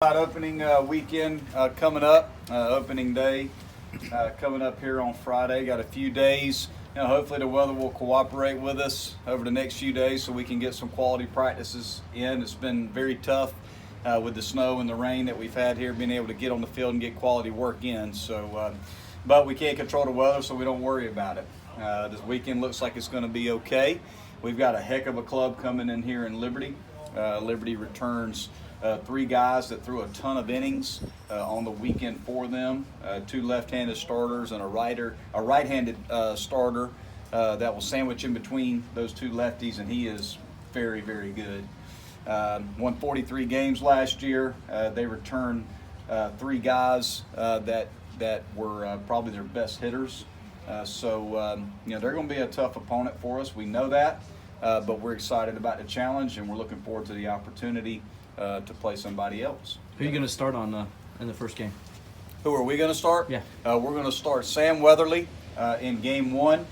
Opening weekend coming up, opening day coming up here on Friday. Got a few days. Hopefully the weather will cooperate with us over the next few days so we can get some quality practices in. It's been very tough with the snow and the rain that we've had here, being able to get on the field and get quality work in. But we can't control the weather, so we don't worry about it. This weekend looks like it's going to be okay. We've got a heck of a club coming in here in Liberty. Liberty returns 3 guys that threw a ton of innings on the weekend for them. 2 left-handed starters and a right-handed starter that will sandwich in between those 2 lefties, and he is very, very good. Won 43 games last year. They returned 3 guys that were probably their best hitters. So they're going to be a tough opponent for us. We know that, but we're excited about the challenge, and we're looking forward to the opportunity to play somebody else. Who are you going to start on in the first game? Who are we going to start? Yeah. We're going to start Sam Weatherly in game 1.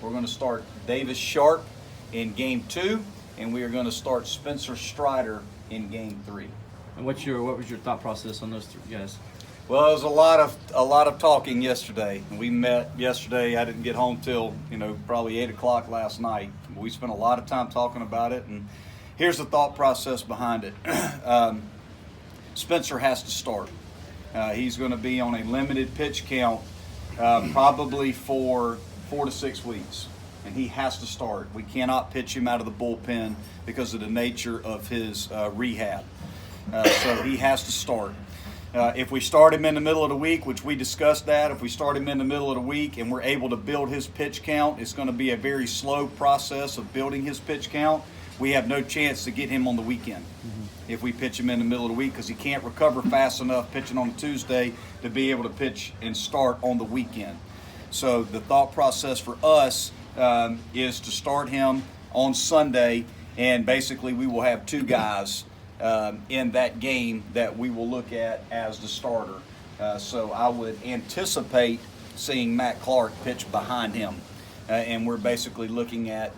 We're going to start Davis Sharp in game 2, and we are going to start Spencer Strider in game 3. And what was your thought process on those 3 guys? Well, it was a lot of talking yesterday. We met yesterday. I didn't get home till probably 8 o'clock last night. We spent a lot of time talking about it, and here's the thought process behind it. Spencer has to start. He's going to be on a limited pitch count probably for 4 to 6 weeks, and he has to start. We cannot pitch him out of the bullpen because of the nature of his rehab. So he has to start. If we start him in the middle of the week, which we discussed that, if we start him in the middle of the week and we're able to build his pitch count, it's going to be a very slow process of building his pitch count. We have no chance to get him on the weekend if we pitch him in the middle of the week, because he can't recover fast enough pitching on Tuesday to be able to pitch and start on the weekend. So the thought process for us is to start him on Sunday, and basically we will have 2 guys in that game that we will look at as the starter. So I would anticipate seeing Matt Clark pitch behind him, and we're basically looking at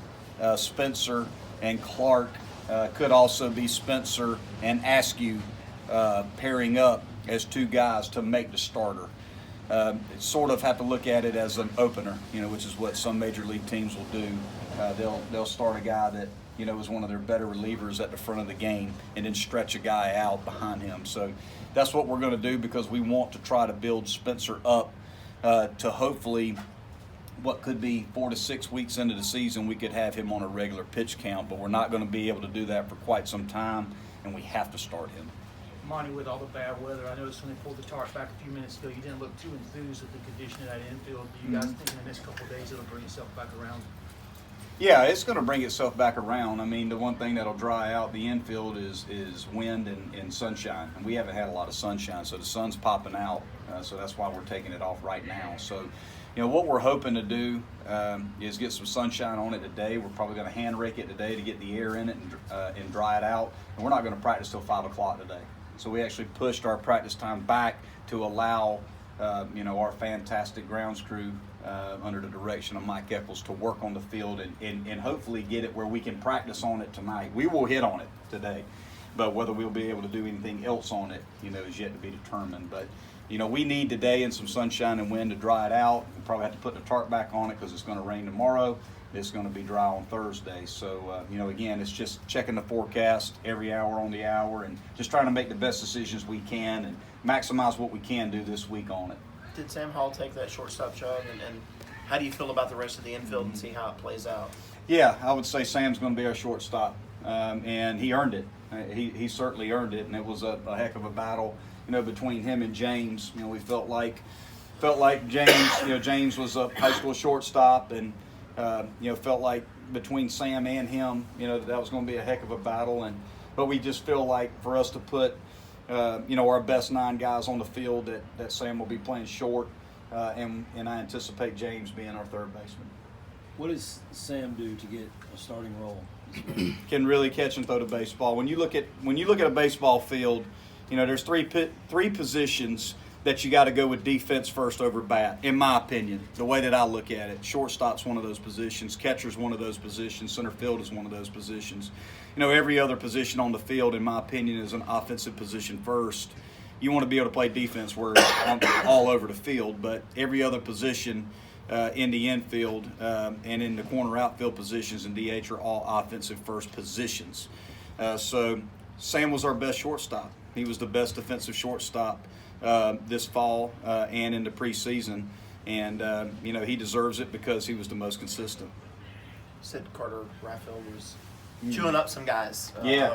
Spencer and Clark. Could also be Spencer and Askew pairing up as 2 guys to make the starter. Sort of have to look at it as an opener, which is what some major league teams will do. They'll start a guy that is one of their better relievers at the front of the game, and then stretch a guy out behind him. So that's what we're going to do, because we want to try to build Spencer up to hopefully what could be 4 to 6 weeks into the season, we could have him on a regular pitch count, but we're not going to be able to do that for quite some time, and we have to start him. Monte, with all the bad weather, I noticed when they pulled the tarp back a few minutes ago, you didn't look too enthused with the condition of that infield. Do you guys think in the next couple of days it'll bring itself back around? Yeah, it's going to bring itself back around. I mean, the one thing that'll dry out the infield is wind and sunshine. And we haven't had a lot of sunshine, so the sun's popping out. So that's why we're taking it off right now. So, what we're hoping to do is get some sunshine on it today. We're probably going to hand rake it today to get the air in it and dry it out. And we're not going to practice till 5 o'clock today. So we actually pushed our practice time back to allow our fantastic grounds crew under the direction of Mike Eccles to work on the field and hopefully get it where we can practice on it tonight. We will hit on it today, but whether we'll be able to do anything else on it, is yet to be determined. But we need today and some sunshine and wind to dry it out. We'll probably have to put the tarp back on it because it's going to rain tomorrow. It's going to be dry on Thursday. So, again, it's just checking the forecast every hour on the hour and just trying to make the best decisions we can and maximize what we can do this week on it. Did Sam Hall take that shortstop job, and how do you feel about the rest of the infield and see how it plays out? Yeah, I would say Sam's going to be our shortstop, and he earned it. He certainly earned it, and it was a heck of a battle, between him and James. We felt like James, James was a high school shortstop, and felt like between Sam and him, that was going to be a heck of a battle, but we just feel like for us to put our best 9 guys on the field, that Sam will be playing short, and I anticipate James being our third baseman. What does Sam do to get a starting role? Can really catch and throw the baseball. When you look at a baseball field, there's three positions that you got to go with defense first over bat, in my opinion, the way that I look at it. Shortstop's one of those positions. Catcher's one of those positions. Center field is one of those positions. Every other position on the field, in my opinion, is an offensive position first. You want to be able to play defense where all over the field, but every other position in the infield and in the corner outfield positions and DH are all offensive first positions. So Sam was our best shortstop. He was the best defensive shortstop this fall and in the preseason, and he deserves it because he was the most consistent. Said Carter Raphael was chewing up some guys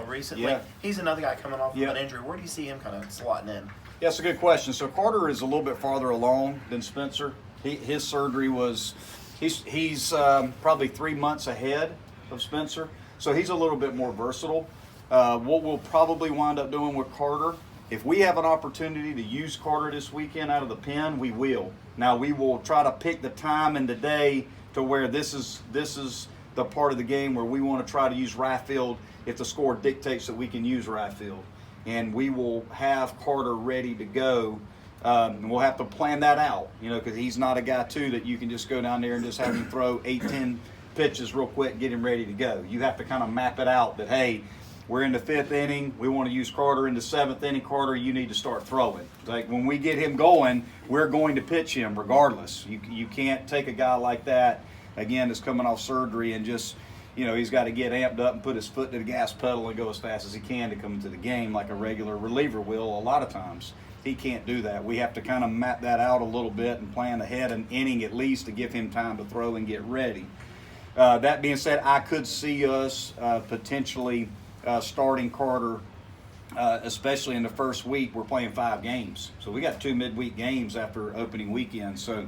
recently. Yeah. He's another guy coming off of Yeah. an injury. Where do you see him kind of slotting in? Yeah, that's a good question. So Carter is a little bit farther along than Spencer. His surgery was, he's probably 3 months ahead of Spencer, so he's a little bit more versatile. What we'll probably wind up doing with Carter, if we have an opportunity to use Carter this weekend out of the pen, we will. Now we will try to pick the time and the day to where this is the part of the game where we want to try to use Raphael if the score dictates that we can use Raphael. And we will have Carter ready to go. And we'll have to plan that out, because he's not a guy, too, that you can just go down there and just have him throw 8-10 pitches real quick and get him ready to go. You have to kind of map it out that, hey, we're in the 5th inning. We want to use Carter in the 7th inning. Carter, you need to start throwing. Like when we get him going, we're going to pitch him regardless. You can't take a guy like that, again, that's coming off surgery and just, he's got to get amped up and put his foot to the gas pedal and go as fast as he can to come into the game like a regular reliever will a lot of times. He can't do that. We have to kind of map that out a little bit and plan ahead an inning at least to give him time to throw and get ready. That being said, I could see us potentially starting Carter, especially in the first week. We're playing 5 games. So we got 2 midweek games after opening weekend. So,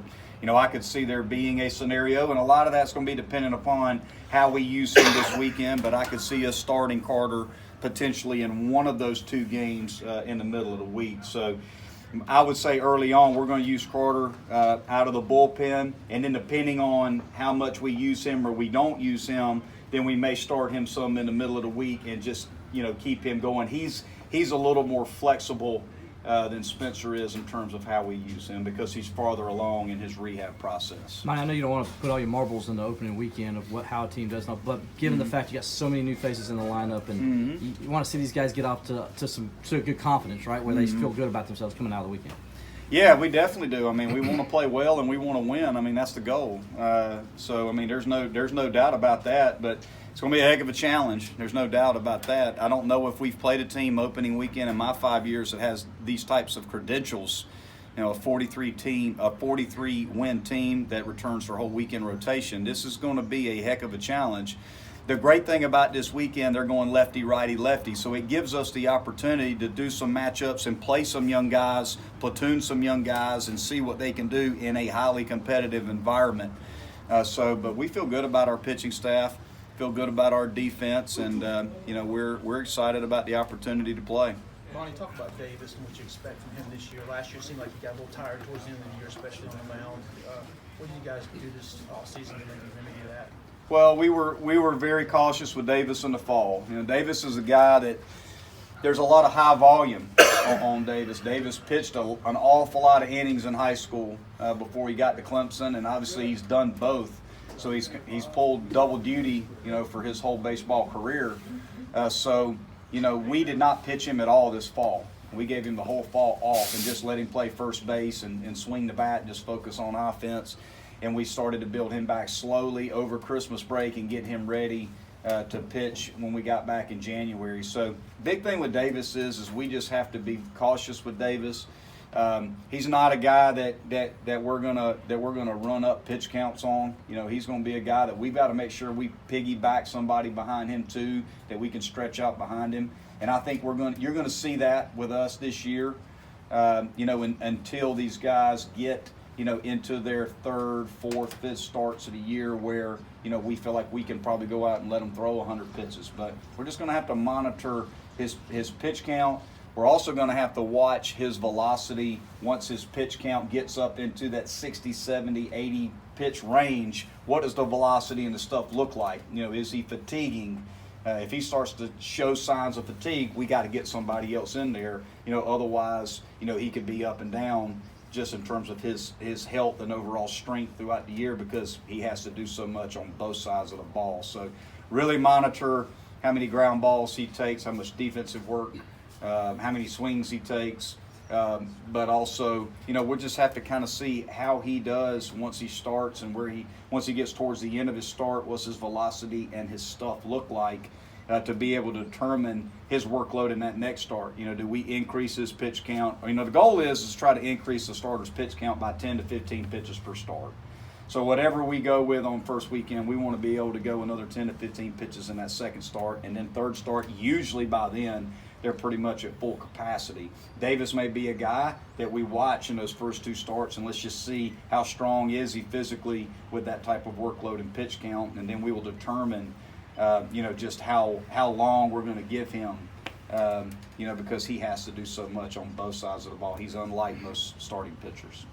I could see there being a scenario, and a lot of that's going to be dependent upon how we use him this weekend, but I could see us starting Carter potentially in one of those 2 games in the middle of the week. So I would say early on we're going to use Carter out of the bullpen, and then depending on how much we use him or we don't use him, then we may start him some in the middle of the week and just keep him going. He's a little more flexible than Spencer is in terms of how we use him because he's farther along in his rehab process. Mike, I know you don't want to put all your marbles in the opening weekend of how a team does now, but given the fact you got so many new faces in the lineup and you want to see these guys get off to good confidence, right, where they feel good about themselves coming out of the weekend. Yeah, we definitely do. We want to play well and we want to win. That's the goal. There's no doubt about that, but it's going to be a heck of a challenge. There's no doubt about that. I don't know if we've played a team opening weekend in my 5 years that has these types of credentials. A 43 win team that returns their whole weekend rotation. This is going to be a heck of a challenge. The great thing about this weekend, they're going lefty, righty, lefty. So it gives us the opportunity to do some matchups and play some young guys, platoon some young guys, and see what they can do in a highly competitive environment. But we feel good about our pitching staff, feel good about our defense, and we're excited about the opportunity to play. Ronnie, talk about Davis and what you expect from him this year. Last year seemed like he got a little tired towards the end of the year, especially on the mound. What do you guys do this offseason to maybe remedy that? Well, we were very cautious with Davis in the fall. Davis is a guy that there's a lot of high volume on Davis. Davis pitched an awful lot of innings in high school before he got to Clemson, and obviously he's done both. So he's pulled double duty, for his whole baseball career. We did not pitch him at all this fall. We gave him the whole fall off and just let him play first base and swing the bat and just focus on offense. And we started to build him back slowly over Christmas break and get him ready to pitch when we got back in January. So big thing with Davis is we just have to be cautious with Davis. He's not a guy that we're gonna run up pitch counts on. He's gonna be a guy that we've got to make sure we piggyback somebody behind him too, that we can stretch out behind him. And I think you're gonna see that with us this year. Until these guys get into their 3rd, 4th, 5th starts of the year where, we feel like we can probably go out and let them throw 100 pitches. But we're just going to have to monitor his pitch count. We're also going to have to watch his velocity once his pitch count gets up into that 60, 70, 80 pitch range. What does the velocity and the stuff look like? Is he fatiguing? If he starts to show signs of fatigue, we got to get somebody else in there. Otherwise, he could be up and down just in terms of his health and overall strength throughout the year because he has to do so much on both sides of the ball. So really monitor how many ground balls he takes, how much defensive work, how many swings he takes. But also, we'll just have to kind of see how he does once he starts and once he gets towards the end of his start, what's his velocity and his stuff look like to be able to determine his workload in that next start. Do we increase his pitch count? The goal is try to increase the starter's pitch count by 10 to 15 pitches per start. So whatever we go with on first weekend, we want to be able to go another 10 to 15 pitches in that second start, and then third start, usually by then, they're pretty much at full capacity. Davis may be a guy that we watch in those first two starts, and let's just see how strong is he physically with that type of workload and pitch count, and then we will determine, just how long we're going to give him, because he has to do so much on both sides of the ball. He's unlike most starting pitchers.